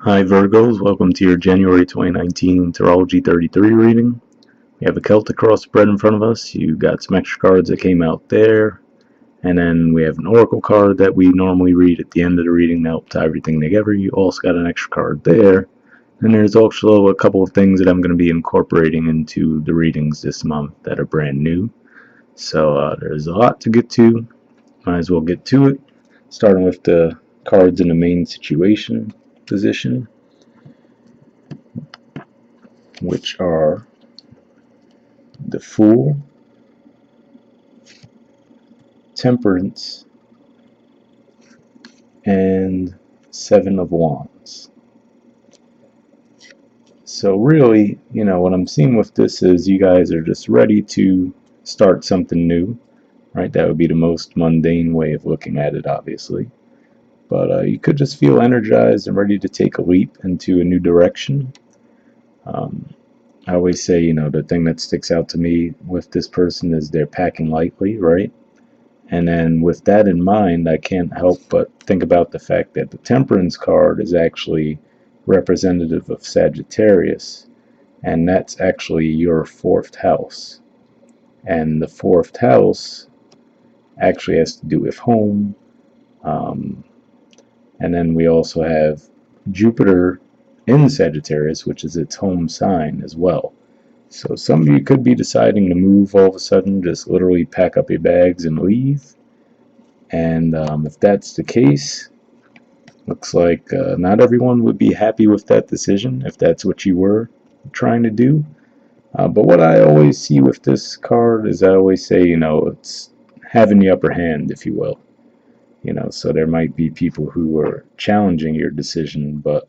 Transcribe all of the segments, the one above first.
Hi Virgos, welcome to your January 2019 Tarology 33 reading. We have a Celtic cross spread in front of us. You got some extra cards that came out there. And then we have an Oracle card that we normally read at the end of the reading to help tie everything together. You also got an extra card there. And there's also a couple of things that I'm going to be incorporating into the readings this month that are brand new. So there's a lot to get to. Might as well get to it. Starting with the cards in the main situation position, which are the Fool, Temperance, and Seven of Wands. So really, what I'm seeing with this is you guys are just ready to start something new, right? That would be the most mundane way of looking at it, obviously. But you could just feel energized and ready to take a leap into a new direction. I always say, the thing that sticks out to me with this person is they're packing lightly, right? And then with that in mind, I can't help but think about the fact that the Temperance card is actually representative of Sagittarius, and that's actually your fourth house. And the fourth house actually has to do with home. Um, and then we also have Jupiter in Sagittarius, which is its home sign as well. So some of you could be deciding to move all of a sudden, just literally pack up your bags and leave. And if that's the case, looks like not everyone would be happy with that decision if that's what you were trying to do. But what I always see with this card is I always say, it's having the upper hand, if you will. So there might be people who are challenging your decision, but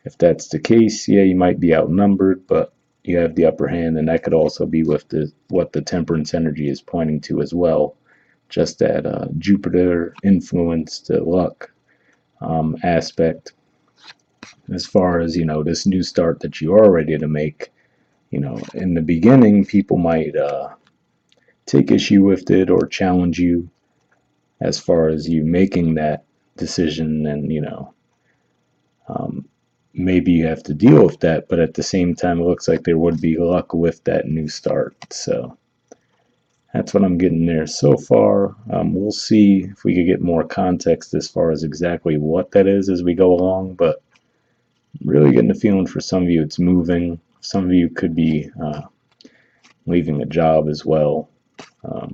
if that's the case, yeah, you might be outnumbered, but you have the upper hand, and that could also be with what the Temperance energy is pointing to as well. Just that Jupiter influenced luck aspect as far as this new start that you are ready to make. In the beginning people might take issue with it or challenge you as far as you making that decision, and um, maybe you have to deal with that, but at the same time it looks like there would be luck with that new start. So that's what I'm getting there so far. We'll see if we could get more context as far as exactly what that is as we go along, but really getting the feeling for some of you it's moving. Some of you could be leaving a job as well.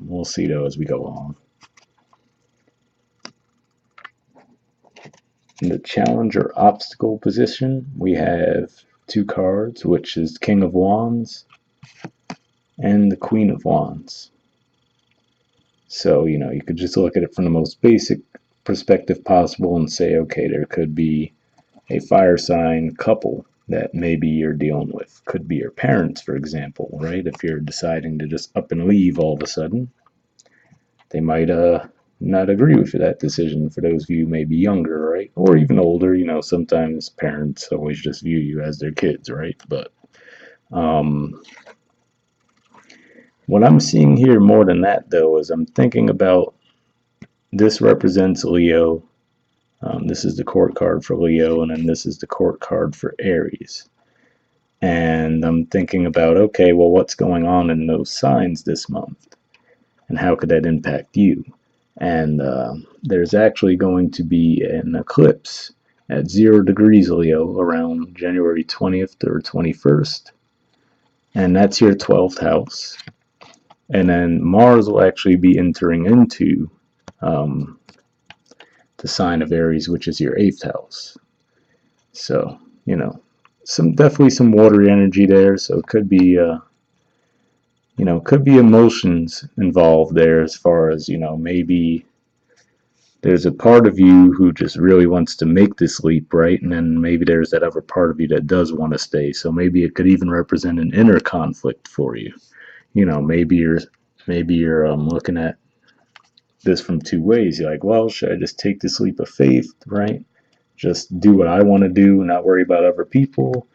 We'll see though as we go along. In the challenge or obstacle position, we have two cards, which is King of Wands and the Queen of Wands. So, you could just look at it from the most basic perspective possible and say, okay, there could be a fire sign couple that maybe you're dealing with. Could be your parents, for example, right? If you're deciding to just up and leave all of a sudden, they might not agree with that decision. For those of you maybe younger, right? Or even older, sometimes parents always just view you as their kids, right? But what I'm seeing here more than that, though, is I'm thinking about this represents Leo. This is the court card for Leo, and then this is the court card for Aries. And I'm thinking about, okay, well, what's going on in those signs this month? And how could that impact you? And there's actually going to be an eclipse at 0 degrees Leo around January 20th or 21st. And that's your 12th house. And then Mars will actually be entering into the sign of Aries, which is your 8th house. So, definitely some watery energy there. So it could be could be emotions involved there as far as, maybe there's a part of you who just really wants to make this leap, right? And then maybe there's that other part of you that does want to stay. So maybe it could even represent an inner conflict for you. Maybe you're looking at this from two ways. You're like, well, should I just take this leap of faith, right? Just do what I want to do, not worry about other people?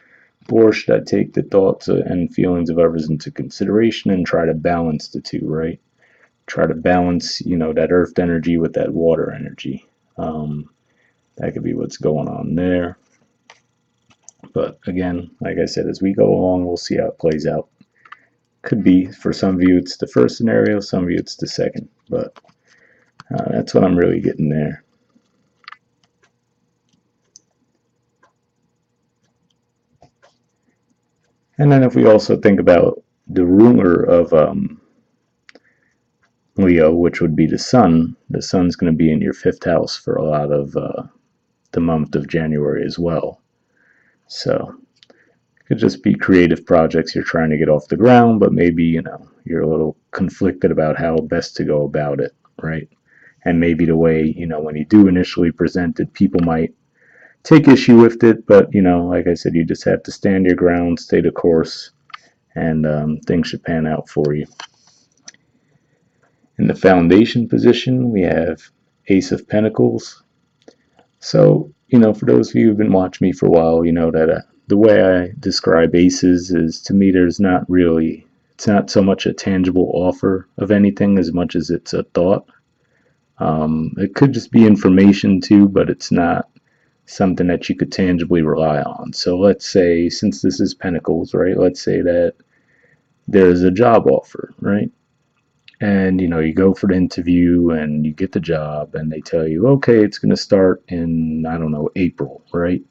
Or should I take the thoughts and feelings of others into consideration and try to balance the two, right? Try to balance, that earth energy with that water energy. That could be what's going on there. But again, like I said, as we go along, we'll see how it plays out. Could be, for some of you, it's the first scenario, some of you, it's the second. But that's what I'm really getting there. And then if we also think about the ruler of Leo, which would be the sun's going to be in your fifth house for a lot of the month of January as well. So it could just be creative projects you're trying to get off the ground, but maybe, you're a little conflicted about how best to go about it, right? And maybe the way, when you do initially present it, people might take issue with it, but, like I said, you just have to stand your ground, stay the course, and things should pan out for you. In the foundation position, we have Ace of Pentacles. So, for those of you who've been watching me for a while, you know that the way I describe aces is, to me, it's not so much a tangible offer of anything as much as it's a thought. It could just be information too, but it's not something that you could tangibly rely on. So let's say, since this is Pentacles, right, let's say that there's a job offer, right? And you go for the interview and you get the job and they tell you, okay, it's going to start in, I don't know, April, right?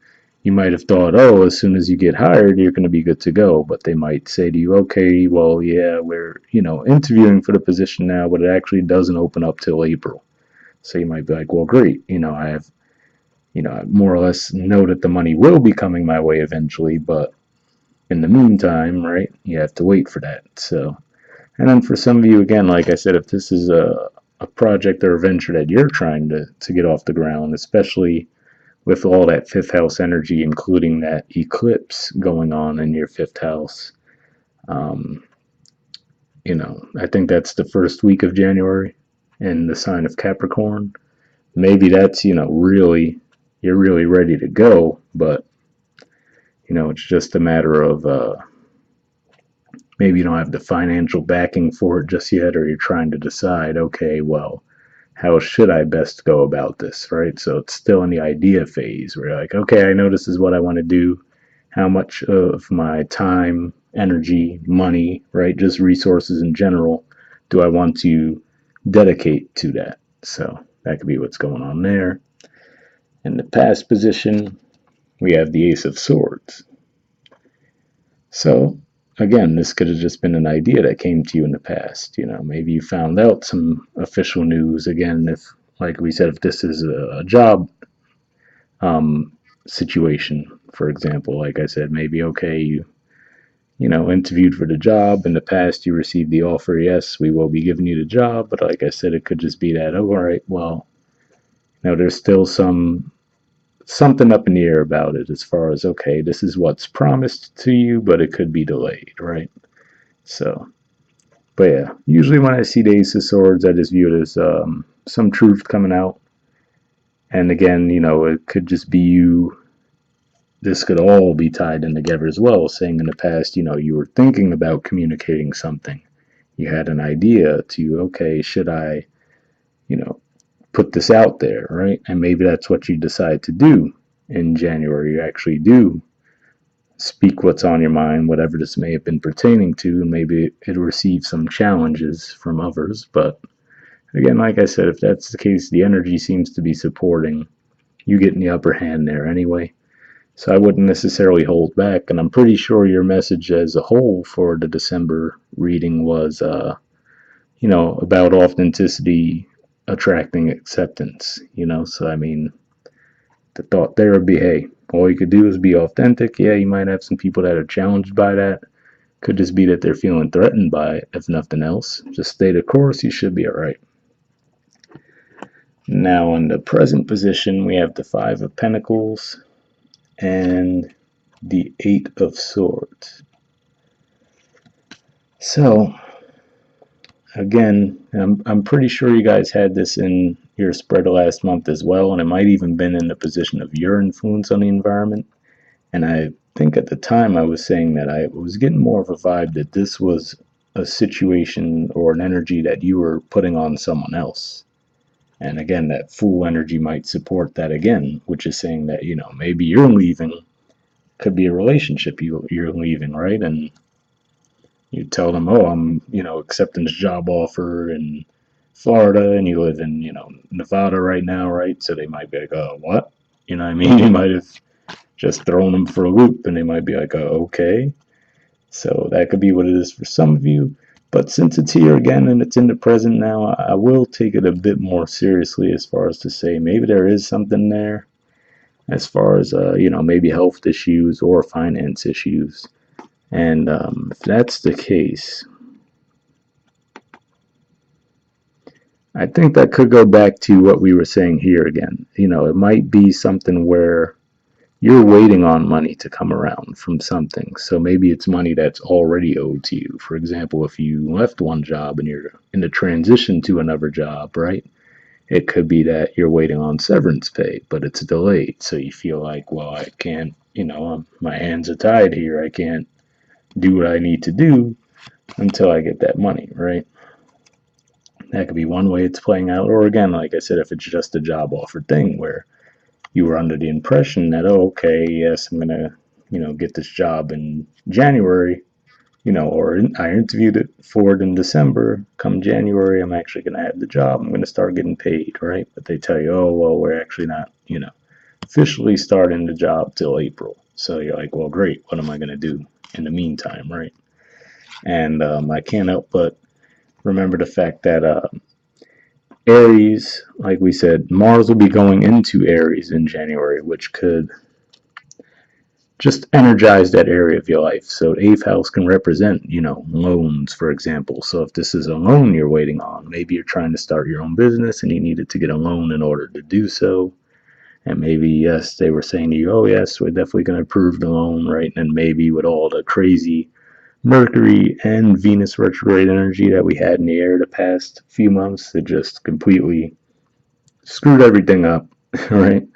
You might have thought, oh, as soon as you get hired, you're going to be good to go. But they might say to you, okay, well, yeah, we're, interviewing for the position now, but it actually doesn't open up till April. So you might be like, well, great. I have, I more or less know that the money will be coming my way eventually. But in the meantime, right, you have to wait for that. So, and then for some of you, again, like I said, if this is a project or a venture that you're trying to get off the ground, especially with all that fifth house energy, including that eclipse going on in your fifth house, um, I think that's the first week of January in the sign of Capricorn. Maybe that's, really, you're really ready to go, but, it's just a matter of, maybe you don't have the financial backing for it just yet, or you're trying to decide, okay, well, how should I best go about this, right? So it's still in the idea phase where you're like, okay, I know this is what I want to do. How much of my time, energy, money, right, just resources in general, do I want to dedicate to that? So that could be what's going on there. In the past position, we have the Ace of Swords. So again, this could have just been an idea that came to you in the past. Maybe you found out some official news. Again, if, like we said, if this is a job situation, for example, like I said, maybe, okay, you interviewed for the job in the past, you received the offer, yes, we will be giving you the job, but like I said, it could just be that, oh, all right, well, there's still something up in the air about it as far as, okay, this is what's promised to you, but it could be delayed, right? So, but yeah, usually when I see the Ace of Swords, I just view it as some truth coming out. And again, it could just be you. This could all be tied in together as well, saying in the past, you were thinking about communicating something. You had an idea to, okay, should I, put this out there, right? And maybe that's what you decide to do in January. You actually do speak what's on your mind, whatever this may have been pertaining to, and maybe it'll receive some challenges from others. But again, like I said, if that's the case, the energy seems to be supporting you getting the upper hand there anyway. So I wouldn't necessarily hold back, and I'm pretty sure your message as a whole for the December reading was, about authenticity attracting acceptance, So I mean, the thought there would be, hey, all you could do is be authentic. Yeah, you might have some people that are challenged by that. Could just be that they're feeling threatened by it, if nothing else. Just stay the course, you should be all right. Now, in the present position, we have the Five of Pentacles and the Eight of Swords. So, again, I'm pretty sure you guys had this in your spread last month as well, and it might even been in the position of your influence on the environment. And I think at the time I was saying that I was getting more of a vibe that this was a situation or an energy that you were putting on someone else. And again, that Fool energy might support that again, which is saying that, maybe you're leaving could be a relationship you're leaving, right? And you tell them, oh, I'm, accepting this job offer in Florida, and you live in, Nevada right now, right? So they might be like, oh, what? You know what I mean? You might have just thrown them for a loop, and they might be like, oh, okay. So that could be what it is for some of you. But since it's here again and it's in the present now, I will take it a bit more seriously as far as to say maybe there is something there as far as, maybe health issues or finance issues. And if that's the case, I think that could go back to what we were saying here again. It might be something where you're waiting on money to come around from something. So maybe it's money that's already owed to you. For example, if you left one job and you're in the transition to another job, right? It could be that you're waiting on severance pay, but it's delayed. So you feel like, well, I can't, my hands are tied here. I can't do what I need to do until I get that money, right? That could be one way it's playing out. Or again, like I said, if it's just a job offer thing where you were under the impression that, oh, okay, yes, I'm gonna, get this job in January, or I interviewed it for it in December. Come January, I'm actually gonna have the job. I'm gonna start getting paid, right? But they tell you, oh, well, we're actually not, officially starting the job till April. So you're like, well, great. What am I gonna do in the meantime, right? And I can't help but remember the fact that Aries, like we said, Mars will be going into Aries in January, which could just energize that area of your life. So the eighth house can represent, loans, for example. So if this is a loan you're waiting on, maybe you're trying to start your own business and you needed to get a loan in order to do so. And maybe, yes, they were saying to you, oh, yes, we're definitely going to approve the loan, right? And maybe with all the crazy Mercury and Venus retrograde energy that we had in the air the past few months, it just completely screwed everything up, right?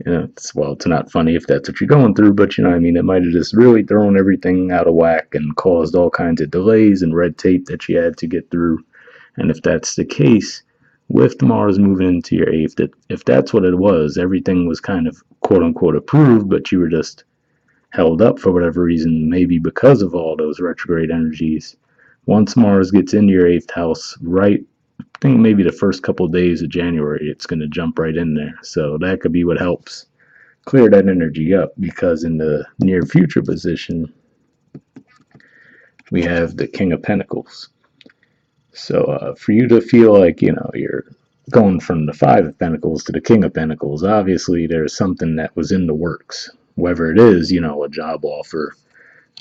It's not funny if that's what you're going through, but I mean, it might have just really thrown everything out of whack and caused all kinds of delays and red tape that you had to get through. And if that's the case, with Mars moving into your eighth, that if that's what it was, everything was kind of quote unquote approved, but you were just held up for whatever reason, maybe because of all those retrograde energies. Once Mars gets into your eighth house, right, I think maybe the first couple of days of January, it's going to jump right in there. So that could be what helps clear that energy up, because in the near future position, we have the King of Pentacles. So for you to feel like, you're going from the Five of Pentacles to the King of Pentacles, obviously there's something that was in the works. Whether it is, a job offer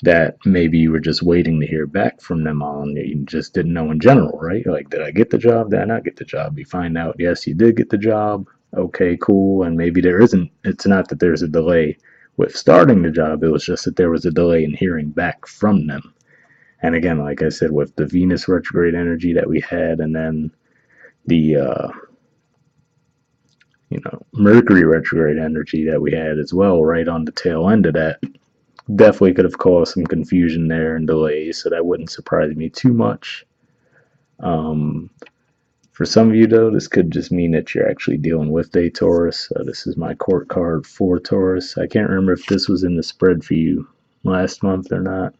that maybe you were just waiting to hear back from them on. You just didn't know in general, right? Like, did I get the job? Did I not get the job? You find out, yes, you did get the job. Okay, cool. And maybe there isn't, it's not that there's a delay with starting the job. It was just that there was a delay in hearing back from them. And again, like I said, with the Venus retrograde energy that we had, and then the, Mercury retrograde energy that we had as well, right on the tail end of that, definitely could have caused some confusion there and delays, so that wouldn't surprise me too much. For some of you, though, this could just mean that you're actually dealing with a Taurus. This is my court card for Taurus. I can't remember if this was in the spread for you last month or not.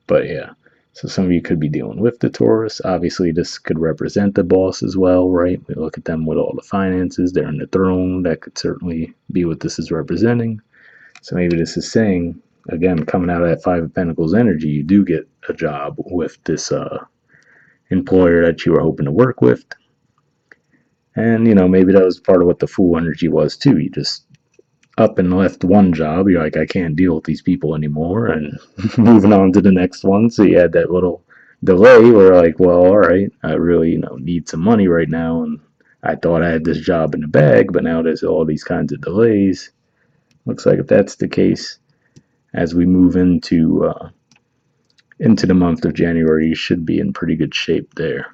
But yeah, so some of you could be dealing with the Taurus. Obviously, this could represent the boss as well, right? We look at them with all the finances. They're in the throne. That could certainly be what this is representing. So maybe this is saying, again, coming out of that Five of Pentacles energy, you do get a job with this employer that you were hoping to work with. And, maybe that was part of what the Fool energy was too. You just up and left one job. You're like, I can't deal with these people anymore, and moving on to the next one. So you had that little delay where, like, well, all right, I really, need some money right now. And I thought I had this job in the bag, but now there's all these kinds of delays. Looks like if that's the case, as we move into the month of January, you should be in pretty good shape there.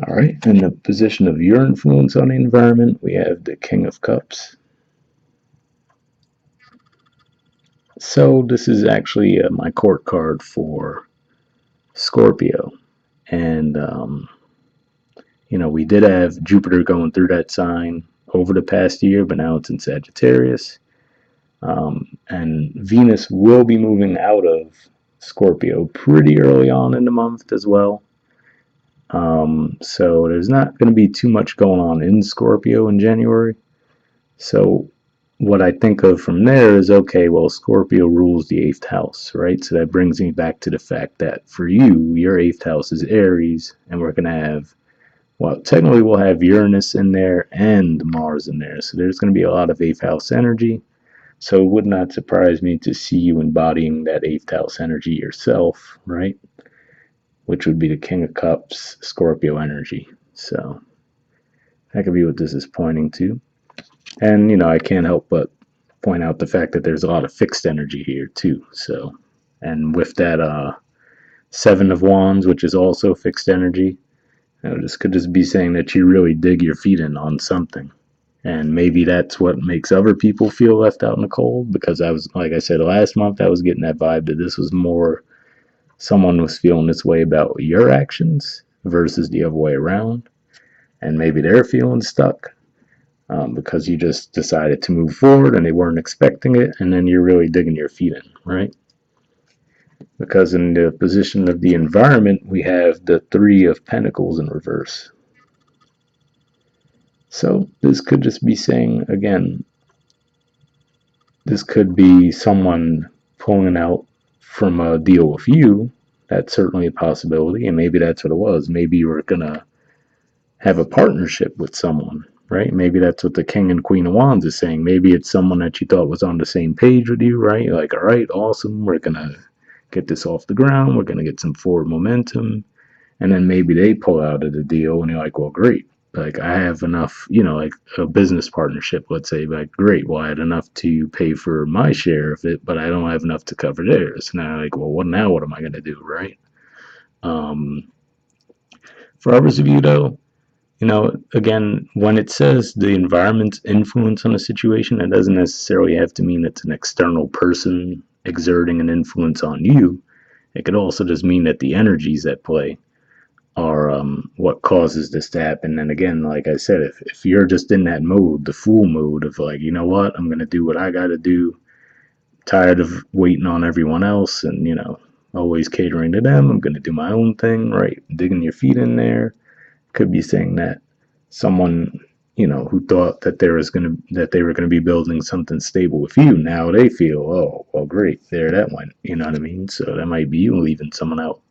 All right, in the position of your influence on the environment, we have the King of Cups. So this is actually my court card for Scorpio. And, we did have Jupiter going through that sign over the past year, but now it's in Sagittarius. And Venus will be moving out of Scorpio pretty early on in the month as well. So there's not going to be too much going on in Scorpio in January. So what I think of from there is, okay, well, Scorpio rules the 8th house, right? So that brings me back to the fact that for you, your 8th house is Aries, and we're going to have, well, technically we'll have Uranus in there and Mars in there. So there's going to be a lot of 8th house energy. So it would not surprise me to see you embodying that 8th house energy yourself, right? Which would be the King of Cups, Scorpio energy. So that could be what this is pointing to. And, I can't help but point out the fact that there's a lot of fixed energy here, too. So, and with that 7 of Wands, which is also fixed energy, this could just be saying that you really dig your feet in on something. And maybe that's what makes other people feel left out in the cold, because I was, like I said, last month I was getting that vibe that this was more someone was feeling this way about your actions versus the other way around. And maybe they're feeling stuck because you just decided to move forward and they weren't expecting it, and then you're really digging your feet in, right? Because in the position of the environment, we have the 3 of Pentacles in reverse. So this could just be saying, again, this could be someone pulling out from a deal with you. That's certainly a possibility, and maybe that's what it was. Maybe you were going to have a partnership with someone, right? Maybe that's what the King and Queen of Wands is saying. Maybe it's someone that you thought was on the same page with you, right? You're like, all right, awesome, we're going to get this off the ground, we're going to get some forward momentum. And then maybe they pull out of the deal and you're like, well, great. Like, I have enough, like a business partnership, let's say, like, great. Well, I had enough to pay for my share of it, but I don't have enough to cover theirs. Now, like, well, what am I going to do, right? For others of you, though, again, when it says the environment's influence on a situation, it doesn't necessarily have to mean it's an external person exerting an influence on you. It could also just mean that the energies at play are what causes this to happen. And again, like I said, if you're just in that mode, the fool mode of like, you know what, I'm going to do what I got to do, tired of waiting on everyone else and, always catering to them, I'm going to do my own thing, right? Digging your feet in there. Could be saying that someone, who thought that they were going to be building something stable with you, now they feel, oh, well, great, there that went. You know what I mean? So that might be you leaving someone out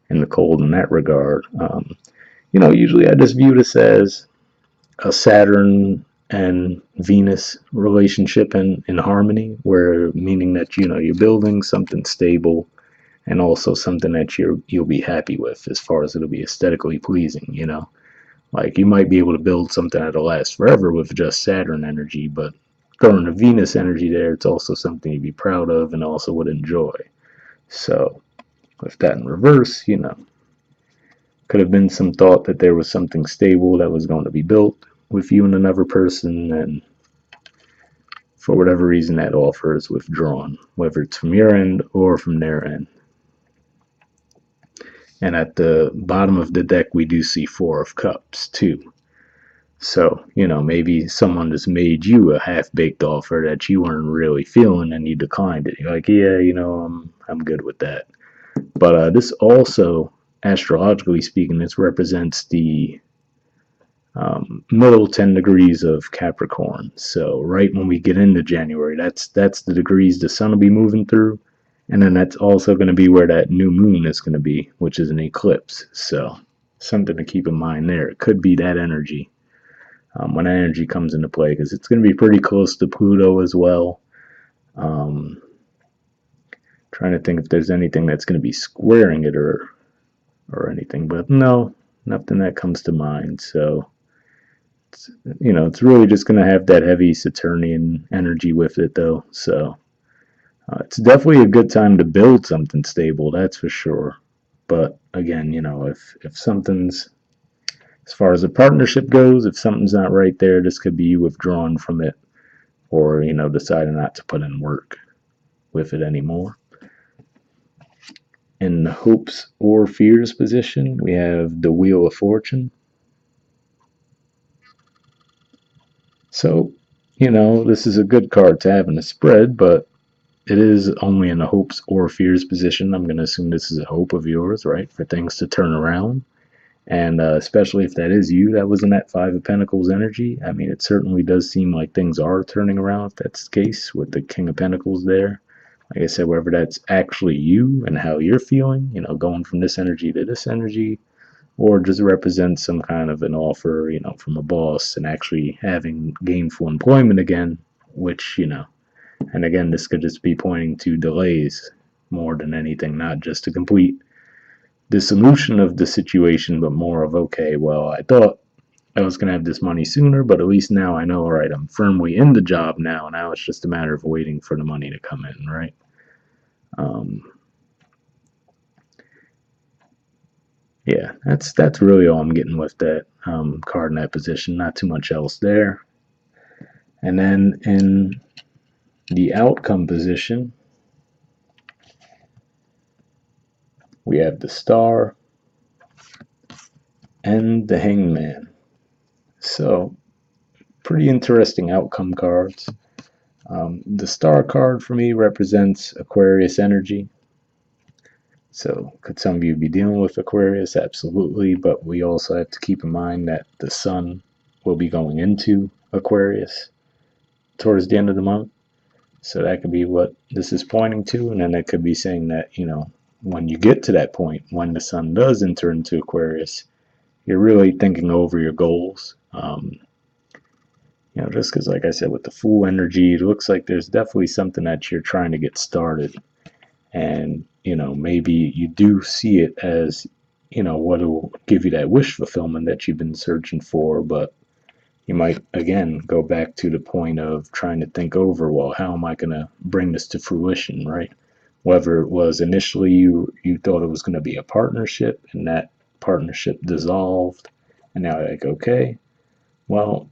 in the cold in that regard. Usually I just view this as a Saturn and Venus relationship in harmony, where meaning that you're building something stable and also something that you'll be happy with as far as it'll be aesthetically pleasing. Like, you might be able to build something that'll last forever with just Saturn energy, but throwing the Venus energy there, it's also something you'd be proud of and also would enjoy. So with that in reverse, could have been some thought that there was something stable that was going to be built with you and another person, and for whatever reason that offer is withdrawn, whether it's from your end or from their end. And at the bottom of the deck, we do see 4 of Cups too. So, maybe someone just made you a half-baked offer that you weren't really feeling and you declined it. You're like, yeah, I'm good with that. But this also, astrologically speaking, this represents the middle 10 degrees of Capricorn. So right when we get into January, that's the degrees the sun will be moving through. And then that's also going to be where that new moon is going to be, which is an eclipse. So something to keep in mind there. It could be that energy when that energy comes into play, because it's going to be pretty close to Pluto as well. Trying to think if there's anything that's going to be squaring it or anything, but no, nothing that comes to mind. So it's really just going to have that heavy Saturnian energy with it, though. So it's definitely a good time to build something stable, that's for sure. But again, if something's, as far as a partnership goes, if something's not right there, this could be you withdrawn from it, or deciding not to put in work with it anymore. In the hopes or fears position, we have the Wheel of Fortune. So, this is a good card to have in a spread, but it is only in a hopes or fears position. I'm going to assume this is a hope of yours, right, for things to turn around. And especially if that is you that was in that Five of Pentacles energy, I mean, it certainly does seem like things are turning around if that's the case with the King of Pentacles there. Like I said, whether that's actually you and how you're feeling, going from this energy to this energy, or just represents some kind of an offer, from a boss and actually having gainful employment again, which, and again, this could just be pointing to delays more than anything, not just a complete dissolution of the situation, but more of, okay, well, I thought I was going to have this money sooner, but at least now I know, all right, I'm firmly in the job now. Now it's just a matter of waiting for the money to come in, right? Yeah, that's really all I'm getting with that card in that position. Not too much else there. And then in the outcome position, we have the Star and the Hangman. So, pretty interesting outcome cards. The Star card for me represents Aquarius energy. So, could some of you be dealing with Aquarius? Absolutely. But we also have to keep in mind that the Sun will be going into Aquarius towards the end of the month. So that could be what this is pointing to, and then it could be saying that, when you get to that point, when the sun does enter into Aquarius, you're really thinking over your goals. Just because, like I said, with the Fool energy, it looks like there's definitely something that you're trying to get started. And, maybe you do see it as, what will give you that wish fulfillment that you've been searching for, but you might again go back to the point of trying to think over, well, how am I going to bring this to fruition, right? Whether it was initially you thought it was going to be a partnership and that partnership dissolved, and now you're like, okay, well,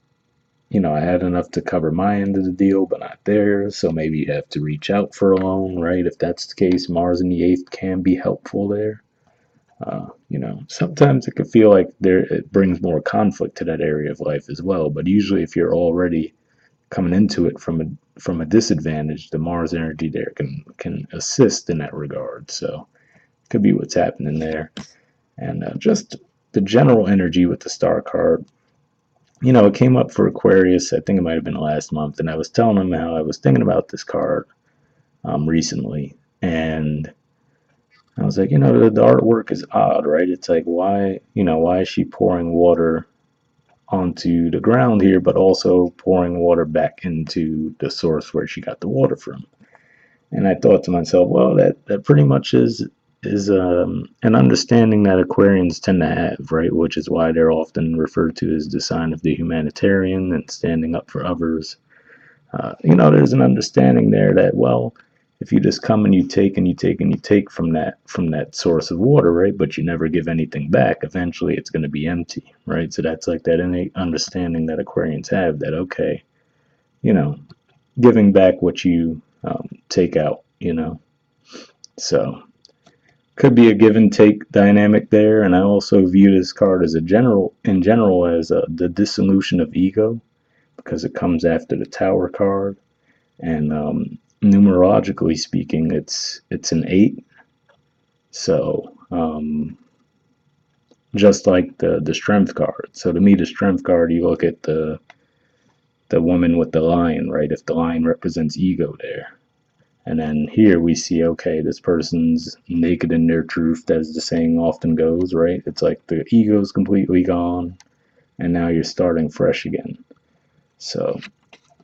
I had enough to cover my end of the deal but not theirs, so maybe you have to reach out for a loan, right? If that's the case, Mars in the 8th can be helpful there. Sometimes it could feel like it brings more conflict to that area of life as well. But usually, if you're already coming into it from a disadvantage, the Mars energy there can assist in that regard. So, it could be what's happening there, and just the general energy with the Star card. It came up for Aquarius. I think it might have been last month, and I was telling them how I was thinking about this card recently, and I was like, the artwork is odd, right? It's like, why is she pouring water onto the ground here, but also pouring water back into the source where she got the water from? And I thought to myself, well, that pretty much is an understanding that Aquarians tend to have, right? Which is why they're often referred to as the sign of the humanitarian and standing up for others. There's an understanding there that, well, if you just come and you take and you take and you take from that source of water, right, but you never give anything back, eventually it's going to be empty, right? So that's like that innate understanding that Aquarians have, that, okay, you know giving back what you take out, so could be a give and take dynamic there. And I also view this card as in general as the dissolution of ego, because it comes after the Tower card. And numerologically speaking, it's an 8. So just like the Strength card. So to me, the Strength card, you look at the woman with the lion, right? If the lion represents ego there. And then here we see, okay, this person's naked in their truth, as the saying often goes, right? It's like the ego's completely gone, and now you're starting fresh again. So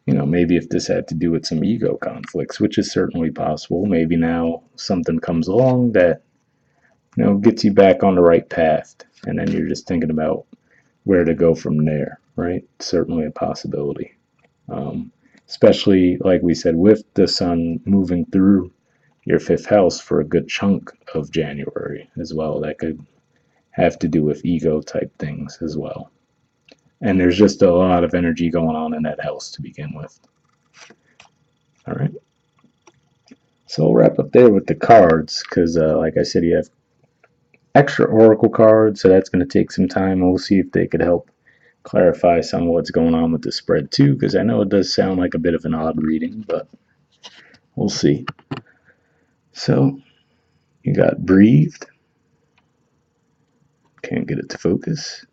maybe if this had to do with some ego conflicts, which is certainly possible, maybe now something comes along that, gets you back on the right path, and then you're just thinking about where to go from there, right? Certainly a possibility. Especially, like we said, with the sun moving through your 5th house for a good chunk of January as well. That could have to do with ego type things as well. And there's just a lot of energy going on in that house to begin with. All right. So we'll wrap up there with the cards because, like I said, you have extra oracle cards, so that's going to take some time. We'll see if they could help clarify some of what's going on with the spread too, because I know it does sound like a bit of an odd reading, but we'll see. So you got breathed. Can't get it to focus.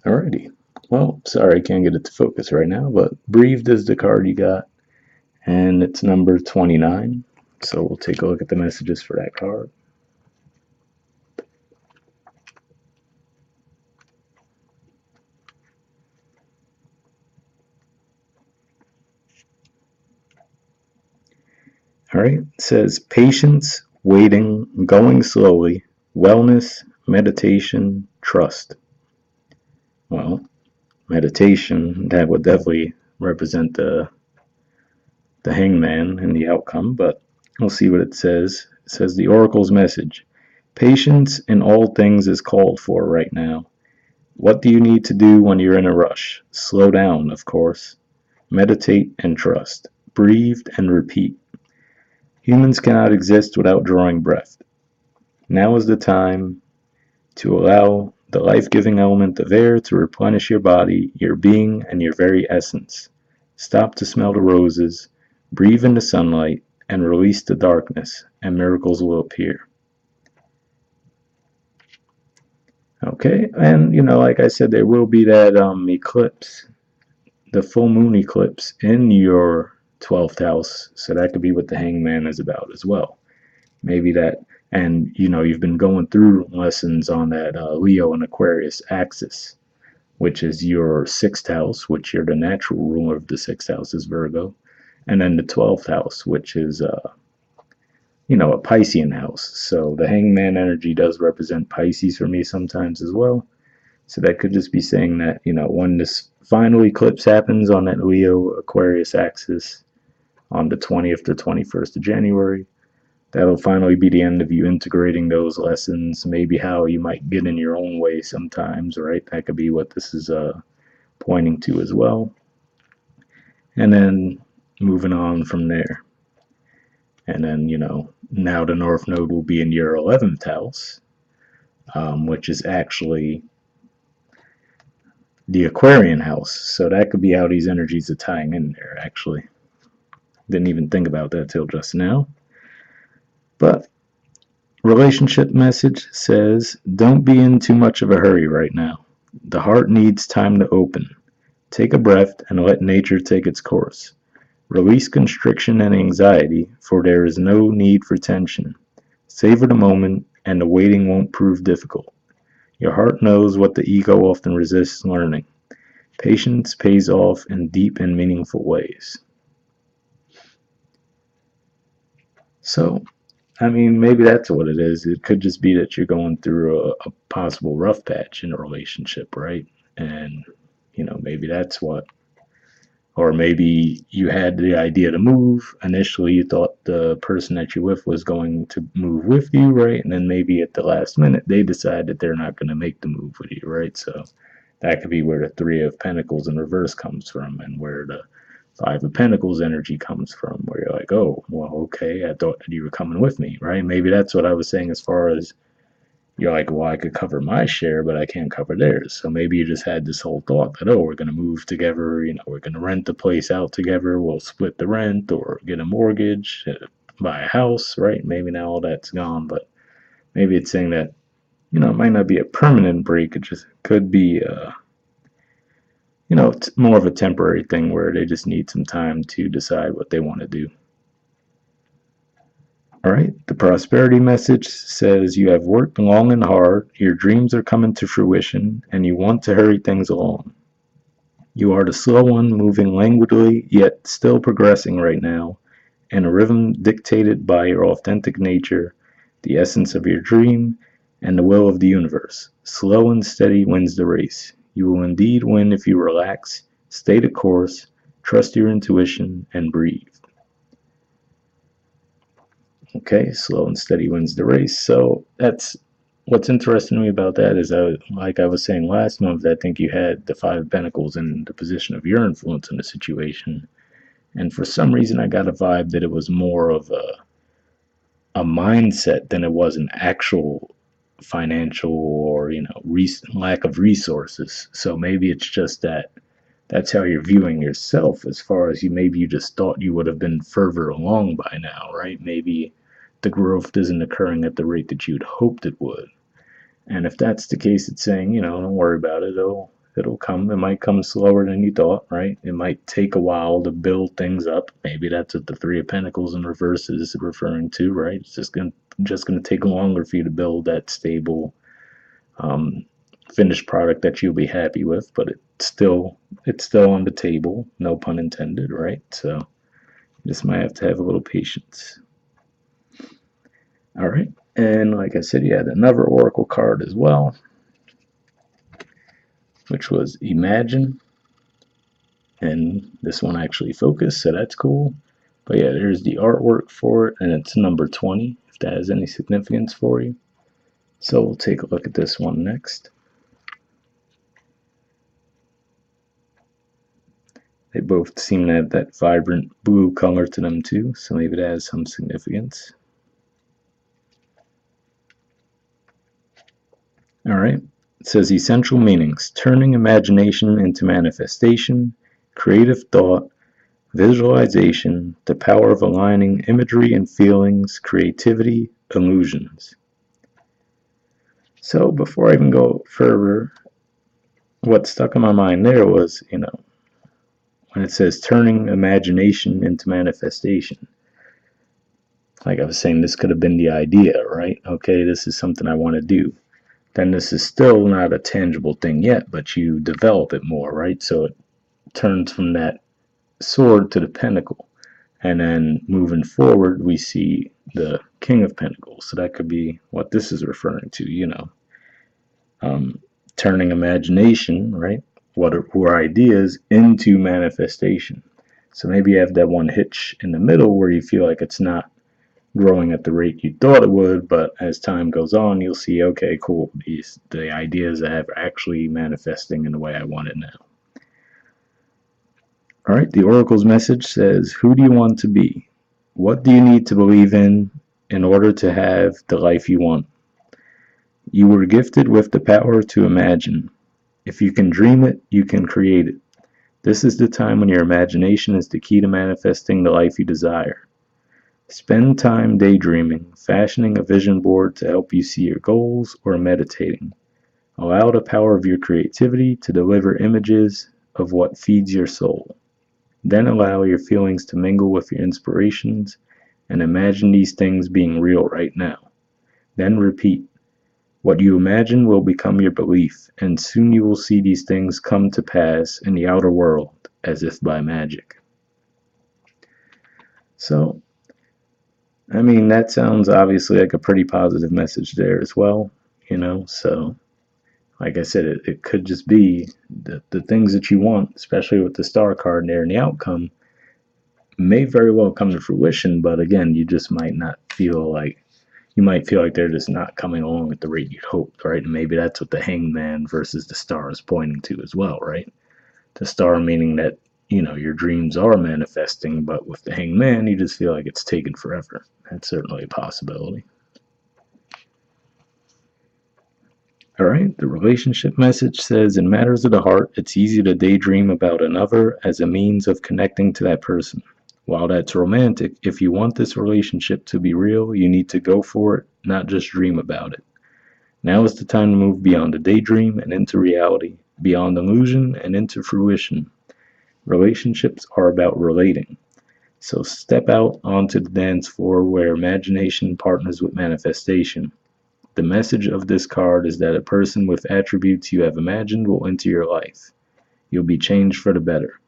Alrighty. Well, sorry, can't get it to focus right now, but breathed is the card you got, and it's number 29. So we'll take a look at the messages for that card. All right, it says patience, waiting, going slowly, wellness, meditation, trust. Well, meditation, that would definitely represent the hangman and the outcome, but we'll see what it says. It says the oracle's message. Patience in all things is called for right now. What do you need to do when you're in a rush? Slow down, of course. Meditate and trust. Breathe and repeat. Humans cannot exist without drawing breath. Now is the time to allow the life-giving element of air to replenish your body, your being, and your very essence. Stop to smell the roses, breathe in the sunlight, and release the darkness, and miracles will appear. Okay, and like I said, there will be that eclipse, the full moon eclipse in your 12th house, so that could be what the hangman is about as well. Maybe that, and you've been going through lessons on that Leo and Aquarius axis, which is your 6th house, which you're the natural ruler of the 6th house is Virgo, and then the 12th house, which is a Piscean house. So the hangman energy does represent Pisces for me sometimes as well. So that could just be saying that, when this final eclipse happens on that Leo Aquarius axis on the 20th to 21st of January, that'll finally be the end of you integrating those lessons, maybe how you might get in your own way sometimes, right? That could be what this is pointing to as well. And then moving on from there. And then, now the North Node will be in your 11th house, which is actually the Aquarian house. So that could be how these energies are tying in there, actually. Didn't even think about that till just now. But relationship message says, don't be in too much of a hurry right now. The heart needs time to open. Take a breath and let nature take its course. Release constriction and anxiety, for there is no need for tension. Savor the moment, and the waiting won't prove difficult. Your heart knows what the ego often resists learning. Patience pays off in deep and meaningful ways. So, maybe that's what it is. It could just be that you're going through a possible rough patch in a relationship, right? And, maybe that's what. Or maybe you had the idea to move. Initially, you thought the person that you're with was going to move with you, right? And then maybe at the last minute, they decide that they're not going to make the move with you, right? So that could be where the Three of Pentacles in reverse comes from, and where the Five of Pentacles energy comes from, where you're like, oh, well, okay, I thought that you were coming with me, right? Maybe that's what I was saying as far as you're like, well, I could cover my share, but I can't cover theirs. So maybe you just had this whole thought that, oh, we're going to move together, we're going to rent the place out together, we'll split the rent or get a mortgage, buy a house, right? Maybe now all that's gone, but maybe it's saying that, it might not be a permanent break, it just could be, it's more of a temporary thing where they just need some time to decide what they want to do. All right, the prosperity message says you have worked long and hard, your dreams are coming to fruition, and you want to hurry things along. You are the slow one, moving languidly, yet still progressing right now, in a rhythm dictated by your authentic nature, the essence of your dream, and the will of the universe. Slow and steady wins the race. You will indeed win if you relax, stay the course, trust your intuition, and breathe. Okay, slow and steady wins the race. So that's what's interesting to me about that is, like I was saying last month, I think you had the Five of Pentacles in the position of your influence in the situation. And for some reason, I got a vibe that it was more of a mindset than it was an actual financial or lack of resources. So maybe it's just that that's how you're viewing yourself, as far as maybe you just thought you would have been further along by now, right? Maybe the growth isn't occurring at the rate that you'd hoped it would. And if that's the case, it's saying, don't worry about it. It'll come. It might come slower than you thought, right? It might take a while to build things up. Maybe that's what the Three of Pentacles in reverse is referring to, right? It's just gonna take longer for you to build that stable, um, finished product that you'll be happy with. But it's still on the table. No pun intended, right? So you just might have to have a little patience. All right. And like I said, you had another oracle card as well, which was Imagine. And this one actually focused, so that's cool. But yeah, there's the artwork for it, and it's number 20, if that has any significance for you. So we'll take a look at this one next. They both seem to have that vibrant blue color to them too, so maybe that has some significance. Alright, it says essential meanings: turning imagination into manifestation, creative thought, visualization, the power of aligning imagery and feelings, creativity, illusions. So before I even go further, what stuck in my mind there was, when it says turning imagination into manifestation. Like I was saying, this could have been the idea, right? Okay, this is something I want to do. Then this is still not a tangible thing yet, but you develop it more, right? So it turns from that sword to the pentacle. And then moving forward, we see the King of Pentacles. So that could be what this is referring to, turning imagination, right? What are ideas into manifestation. So maybe you have that one hitch in the middle where you feel like it's not growing at the rate you thought it would, but as time goes on, you'll see, okay, cool, the ideas I have are actually manifesting in the way I want it now. All right, the Oracle's message says, who do you want to be? What do you need to believe in order to have the life you want? You were gifted with the power to imagine. If you can dream it, you can create it. This is the time when your imagination is the key to manifesting the life you desire. Spend time daydreaming, fashioning a vision board to help you see your goals, or meditating. Allow the power of your creativity to deliver images of what feeds your soul. Then allow your feelings to mingle with your inspirations and imagine these things being real right now. Then repeat. What you imagine will become your belief, and soon you will see these things come to pass in the outer world as if by magic. So, I mean, that sounds obviously like a pretty positive message there as well, so like I said, it could just be the things that you want, especially with the star card there, and the outcome may very well come to fruition, but again, you just might not feel like, you might feel like they're just not coming along at the rate you'd hoped, right? And maybe that's what the hangman versus the star is pointing to as well, right? The star meaning that, your dreams are manifesting, but with the hangman, you just feel like it's taken forever. That's certainly a possibility. All right, the relationship message says, in matters of the heart, it's easy to daydream about another as a means of connecting to that person. While that's romantic, if you want this relationship to be real, you need to go for it, not just dream about it. Now is the time to move beyond the daydream and into reality, beyond illusion and into fruition. Relationships are about relating. So step out onto the dance floor where imagination partners with manifestation. The message of this card is that a person with attributes you have imagined will enter your life. You'll be changed for the better.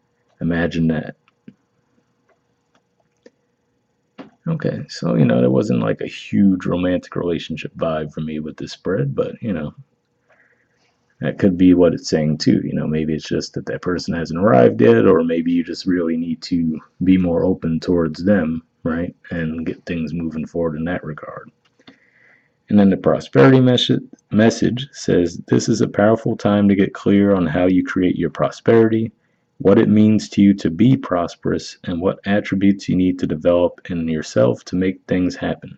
Imagine that. Okay, so, there wasn't like a huge romantic relationship vibe for me with this spread, but, that could be what it's saying too. Maybe it's just that that person hasn't arrived yet, or maybe you just really need to be more open towards them, right? And get things moving forward in that regard. And then the prosperity message says, this is a powerful time to get clear on how you create your prosperity, what it means to you to be prosperous, and what attributes you need to develop in yourself to make things happen.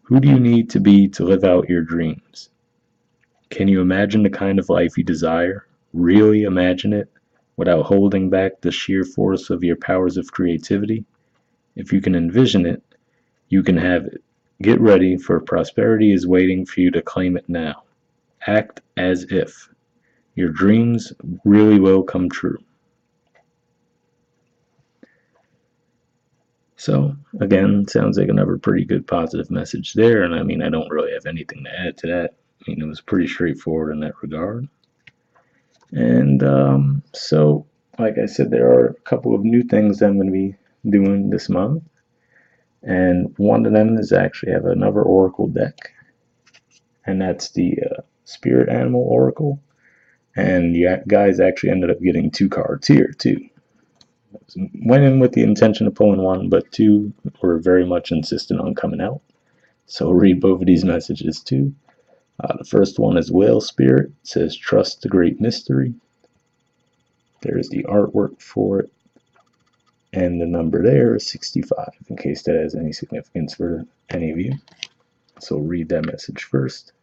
Who do you need to be to live out your dreams? Can you imagine the kind of life you desire? Really imagine it without holding back the sheer force of your powers of creativity? If you can envision it, you can have it. Get ready, for prosperity is waiting for you to claim it now. Act as if. Your dreams really will come true. So, again, sounds like another pretty good positive message there. And I mean, I don't really have anything to add to that. I mean, it was pretty straightforward in that regard. And so, like I said, there are a couple of new things that I'm going to be doing this month. And one of them is actually have another Oracle deck. And that's the Spirit Animal Oracle. And you guys actually ended up getting 2 cards here, too. Went in with the intention of pulling one, but 2 were very much insistent on coming out. So read both of these messages too. The first one is Whale Spirit. It says, trust the great mystery. There's the artwork for it. And the number there is 65, in case that has any significance for any of you. So read that message first.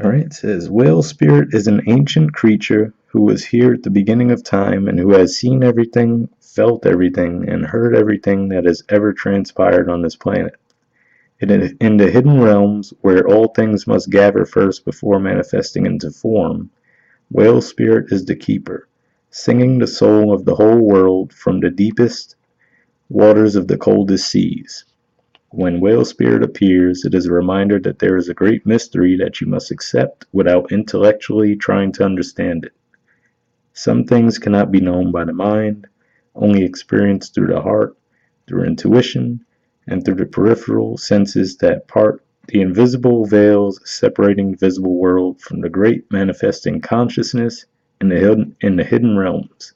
Alright, it says, Whale Spirit is an ancient creature who was here at the beginning of time and who has seen everything, felt everything, and heard everything that has ever transpired on this planet. In the hidden realms, where all things must gather first before manifesting into form, Whale Spirit is the keeper, singing the soul of the whole world from the deepest waters of the coldest seas. When Whale Spirit appears, it is a reminder that there is a great mystery that you must accept without intellectually trying to understand it. Some things cannot be known by the mind, only experienced through the heart, through intuition, and through the peripheral senses that part the invisible veils separating the visible world from the great manifesting consciousness in the hidden realms.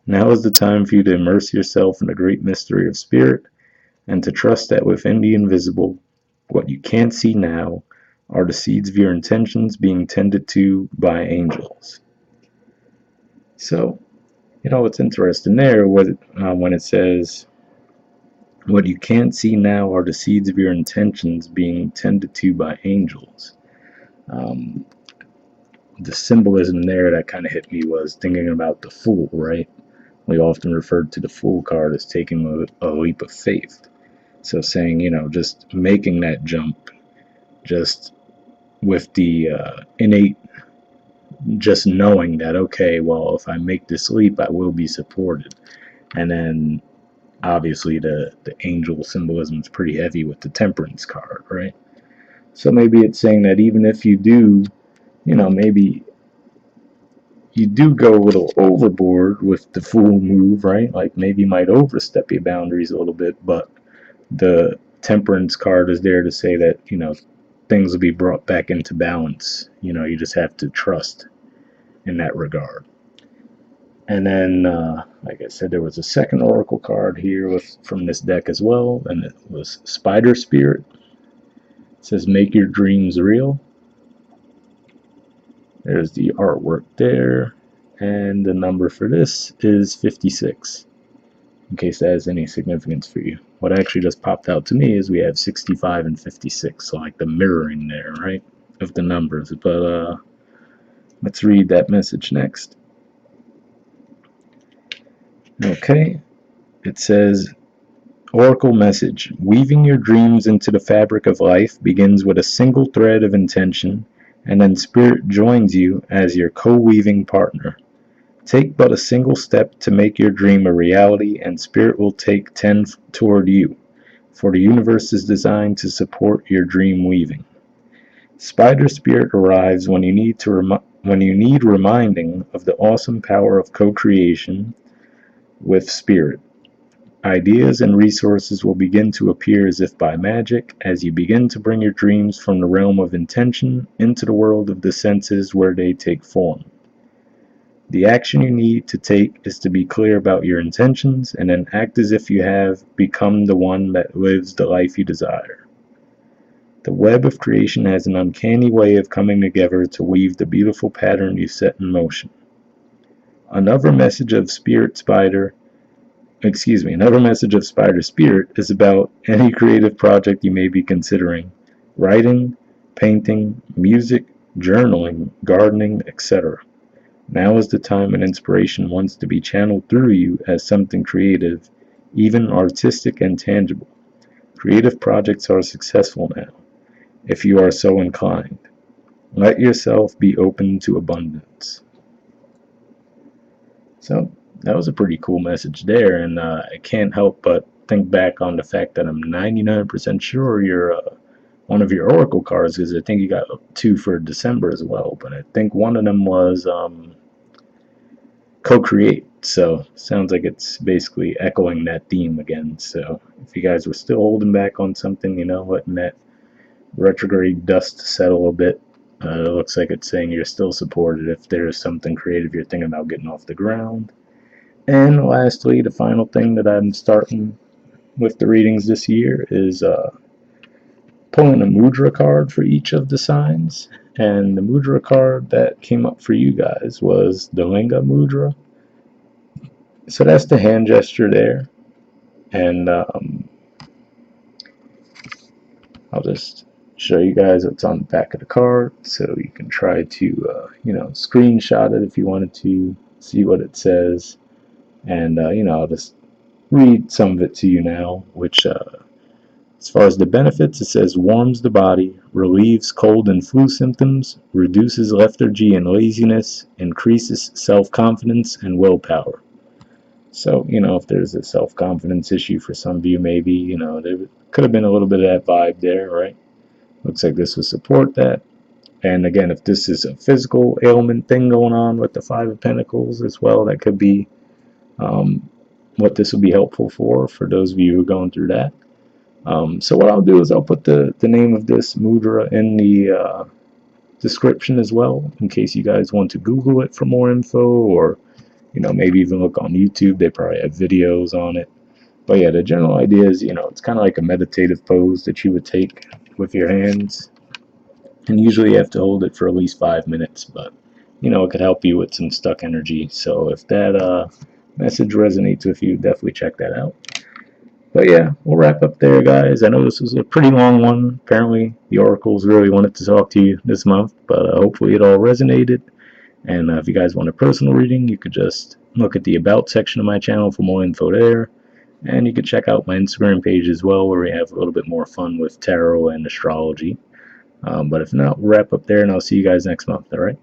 Now is the time for you to immerse yourself in the great mystery of spirit and to trust that within the invisible, what you can't see now, are the seeds of your intentions being tended to by angels. So, what's interesting there when it says, what you can't see now are the seeds of your intentions being tended to by angels. The symbolism there that kind of hit me was thinking about the Fool, right? We often referred to the Fool card as taking a leap of faith. So saying, just making that jump, just with the innate, just knowing that, okay, well, if I make this leap, I will be supported. And then, obviously, the angel symbolism is pretty heavy with the Temperance card, right? So maybe it's saying that even if you do, maybe you do go a little overboard with the Fool move, right? Like maybe you might overstep your boundaries a little bit, but the Temperance card is there to say that, things will be brought back into balance. You just have to trust in that regard. And then, like I said, there was a second oracle card here from this deck as well, and it was Spider Spirit. It says, make your dreams real. There's the artwork there, and the number for this is 56. In case that has any significance for you. What actually just popped out to me is we have 65 and 56, so like the mirroring there, right, of the numbers. But let's read that message next. Okay, it says, Oracle message, weaving your dreams into the fabric of life begins with a single thread of intention, and then Spirit joins you as your co-weaving partner. Take but a single step to make your dream a reality, and Spirit will take 10 toward you, for the universe is designed to support your dream weaving. Spider Spirit arrives when you need reminding of the awesome power of co-creation with Spirit. Ideas and resources will begin to appear as if by magic as you begin to bring your dreams from the realm of intention into the world of the senses where they take form. The action you need to take is to be clear about your intentions and then act as if you have become the one that lives the life you desire. The web of creation has an uncanny way of coming together to weave the beautiful pattern you set in motion. Another message of another message of Spider Spirit is about any creative project you may be considering: writing, painting, music, journaling, gardening, etc. Now is the time when inspiration wants to be channeled through you as something creative, even artistic and tangible. Creative projects are successful now, if you are so inclined. Let yourself be open to abundance. So, that was a pretty cool message there, and I can't help but think back on the fact that I'm 99% sure you're one of your Oracle cards, because I think you got two for December as well, but I think one of them was co-create. So sounds like it's basically echoing that theme again. So if you guys were still holding back on something, letting that retrograde dust settle a bit, it looks like it's saying you're still supported if there's something creative you're thinking about getting off the ground. And lastly, the final thing that I'm starting with the readings this year is pulling a mudra card for each of the signs. And the mudra card that came up for you guys was the Linga mudra. So that's the hand gesture there. And I'll just show you guys what's on the back of the card, so you can try to screenshot it if you wanted to see what it says. And I'll just read some of it to you now, which as far as the benefits, it says warms the body, relieves cold and flu symptoms, reduces lethargy and laziness, increases self-confidence and willpower. So, if there's a self-confidence issue for some of you, maybe, there could have been a little bit of that vibe there, right? Looks like this would support that. And again, if this is a physical ailment thing going on with the Five of Pentacles as well, that could be what this will be helpful for those of you who are going through that. So what I'll do is I'll put the name of this mudra in the description as well, in case you guys want to Google it for more info, or maybe even look on YouTube. They probably have videos on it. But yeah, the general idea is, it's kind of like a meditative pose that you would take with your hands. And usually you have to hold it for at least 5 minutes, but, it could help you with some stuck energy. So if that message resonates with you, definitely check that out. But yeah, we'll wrap up there, guys. I know this was a pretty long one. Apparently, the oracles really wanted to talk to you this month, but hopefully it all resonated. And if you guys want a personal reading, you could just look at the About section of my channel for more info there. And you can check out my Instagram page as well, where we have a little bit more fun with tarot and astrology. But if not, we'll wrap up there, and I'll see you guys next month, all right?